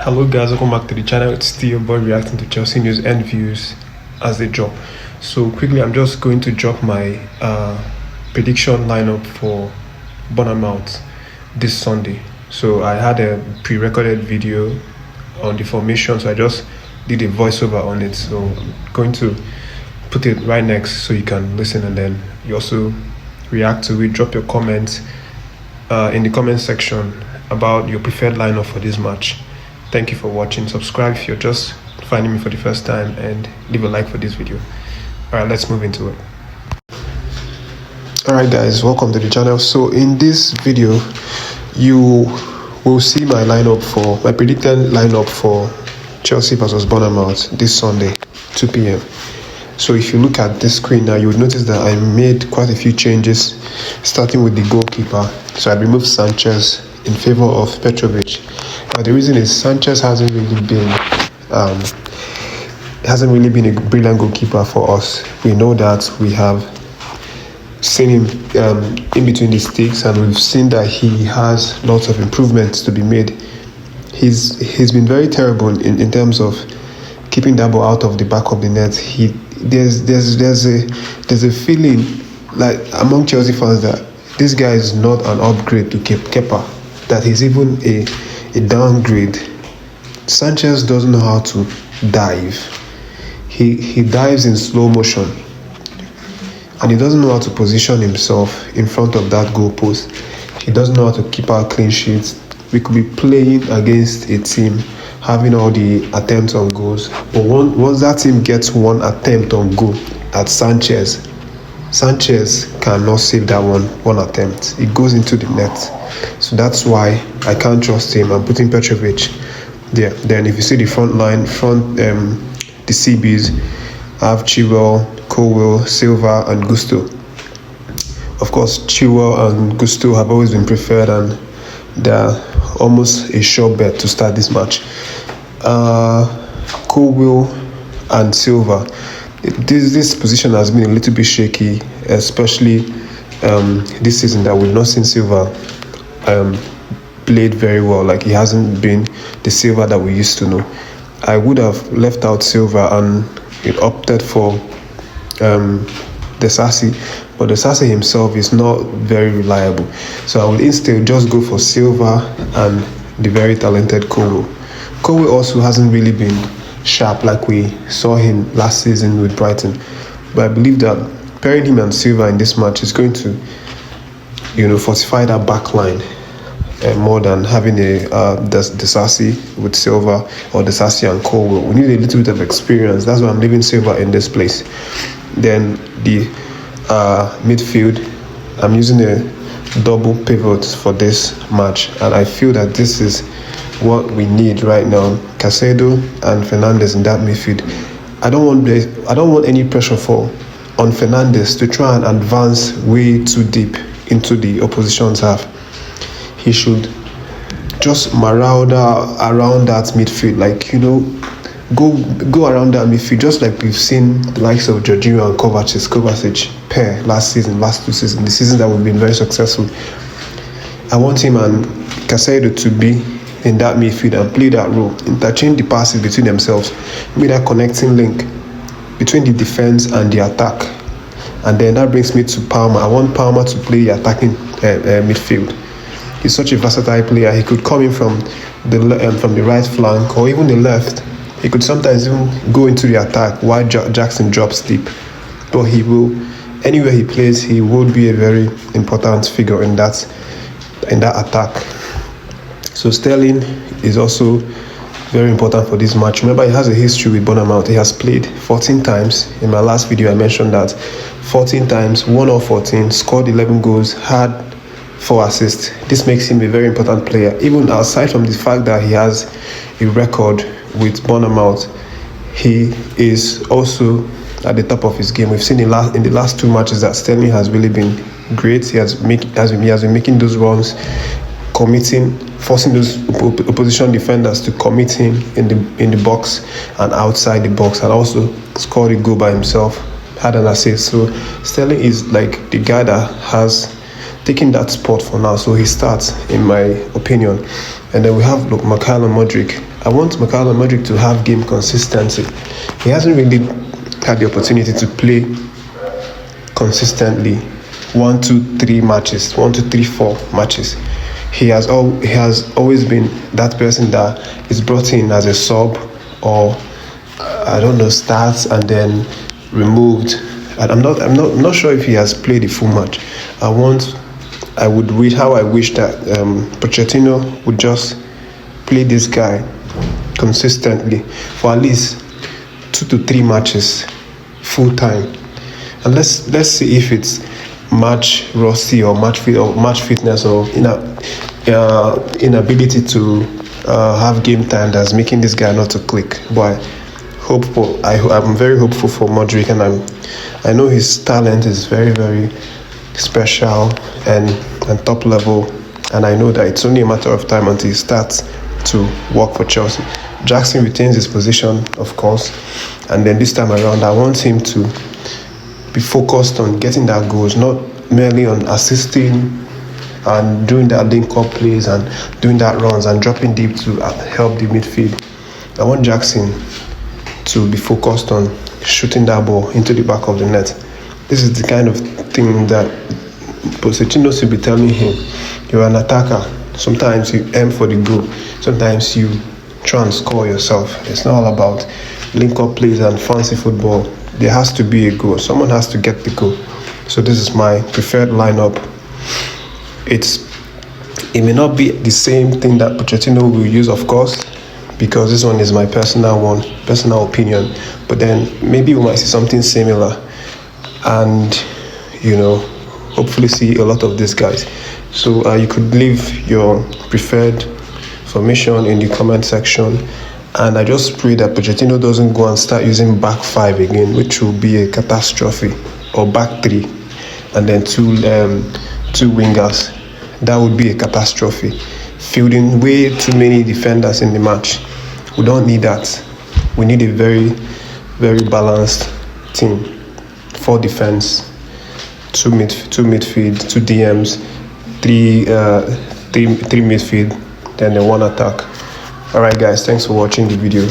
Hello guys, welcome back to the channel. It's still your boy reacting to Chelsea news and views as they drop. So quickly, I'm just going to drop my prediction lineup for Bournemouth this Sunday. So I had a pre-recorded video on the formation, so I just did a voiceover on it. So I'm going to put it right next so you can listen, and then you also react to it. Drop your comments in the comment section about your preferred lineup for this match. Thank you for watching. Subscribe if you're just finding me for the first time, and leave a like for this video. Alright, let's move into it. Alright guys, welcome to the channel. So in this video, you will see my predicted lineup for Chelsea versus Bournemouth this Sunday, 2 p.m. So if you look at this screen now, you would notice that I made quite a few changes, starting with the goalkeeper. So I removed Sanchez in favor of Petrovic. The reason is Sanchez hasn't really been a brilliant goalkeeper for us. We know that. We have seen him in between the sticks, and we've seen that he has lots of improvements to be made. He's been very terrible in terms of keeping that ball out of the back of the net. There's a feeling like among Chelsea fans that this guy is not an upgrade to Kepa, that he's even a downgrade. Sanchez doesn't know how to dive. He dives in slow motion, and he doesn't know how to position himself in front of that goalpost. He doesn't know how to keep our clean sheets. We could be playing against a team having all the attempts on goals, but once that team gets one attempt on goal at Sanchez cannot save that one attempt. It goes into the net. So that's why I can't trust him. I'm putting Petrovic there. Then if you see the front line, the CBs, I have Chilwell, Colwill, Silva and Gusto. Of course, Chilwell and Gusto have always been preferred, and they're almost a sure bet to start this match. Colwill and Silva. This position has been a little bit shaky, especially this season, that we've not seen Silva played very well. Like, he hasn't been the Silva that we used to know. I would have left out Silva and opted for Caceido, but Caceido himself is not very reliable. So I would instead just go for Silva and the very talented Colwill. Colwill also hasn't really been sharp like we saw him last season with Brighton, but I believe that pairing him and Silva in this match is going to, fortify that back line more than having a Caceido with Silva or Caceido and Colwill. We need a little bit of experience. That's why I'm leaving Silva in this place. Then the midfield, I'm using a double pivot for this match, and I feel that this is what we need right now. Caceido and Fernandes in that midfield. I don't want any pressure on Fernandes to try and advance way too deep into the opposition's half. He should just marauder around that midfield, go around that midfield, just like we've seen the likes of Jorginho and Kovacic pair last two seasons, the season that we've been very successful. I want him and Caceido to be in that midfield and play that role, interchange the passes between themselves, be that connecting link between the defense and the attack. And then that brings me to Palmer. I want Palmer to play the attacking midfield. He's such a versatile player. He could come in from the right flank or even the left. He could sometimes even go into the attack while Jackson drops deep. But he will, anywhere he plays, he would be a very important figure in that attack. So Sterling is also very important for this match. Remember, he has a history with Bournemouth. He has played 14 times. In my last video, I mentioned that 14 times, 1 of 14, scored 11 goals, had 4 assists. This makes him a very important player. Even aside from the fact that he has a record with Bournemouth, he is also at the top of his game. We've seen in the last 2 matches that Sterling has really been great. He has been making those runs, forcing those opposition defenders to commit him in the box and outside the box, and also scored a goal by himself, had an assist. So Sterling is like the guy that has taking that spot for now, so he starts, in my opinion. And then we have Mudryk. I want Mudryk to have game consistency. He hasn't really had the opportunity to play consistently 1, 2, 3 matches, 1, 2, 3, 4 matches. He has always been that person that is brought in as a sub, or I don't know, starts and then removed. And I'm not sure if he has played the full match. I wish that Pochettino would just play this guy consistently for at least 2 to 3 matches full time, and let's see if it's match rusty or match fitness or inability to have game time that's making this guy not to click. But I'm very hopeful for Mudryk, and I know his talent is very, very special and top level, and I know that it's only a matter of time until he starts to work for Chelsea. Jackson retains his position, of course, and then this time around I want him to be focused on getting that goals, not merely on assisting and doing that link-up plays and doing that runs and dropping deep to help the midfield. I want Jackson to be focused on shooting that ball into the back of the net. This is the kind of thing that Pochettino should be telling him. You're an attacker. Sometimes you aim for the goal. Sometimes you try and score yourself. It's not all about link-up plays and fancy football. There has to be a goal. Someone has to get the goal. So this is my preferred lineup. It may not be the same thing that Pochettino will use, of course, because this one is my personal opinion. But then maybe we might see something similar, and hopefully see a lot of these guys. So you could leave your preferred formation in the comment section, and I just pray that Pochettino doesn't go and start using back 5 again, which will be a catastrophe, or back 3 and then two wingers. That would be a catastrophe. Fielding way too many defenders in the match. We don't need that. We need a very, very balanced team. 4 defense, 2 midfield, 2 DMs, 3 midfield, then the 1 attack. Alright guys, thanks for watching the video.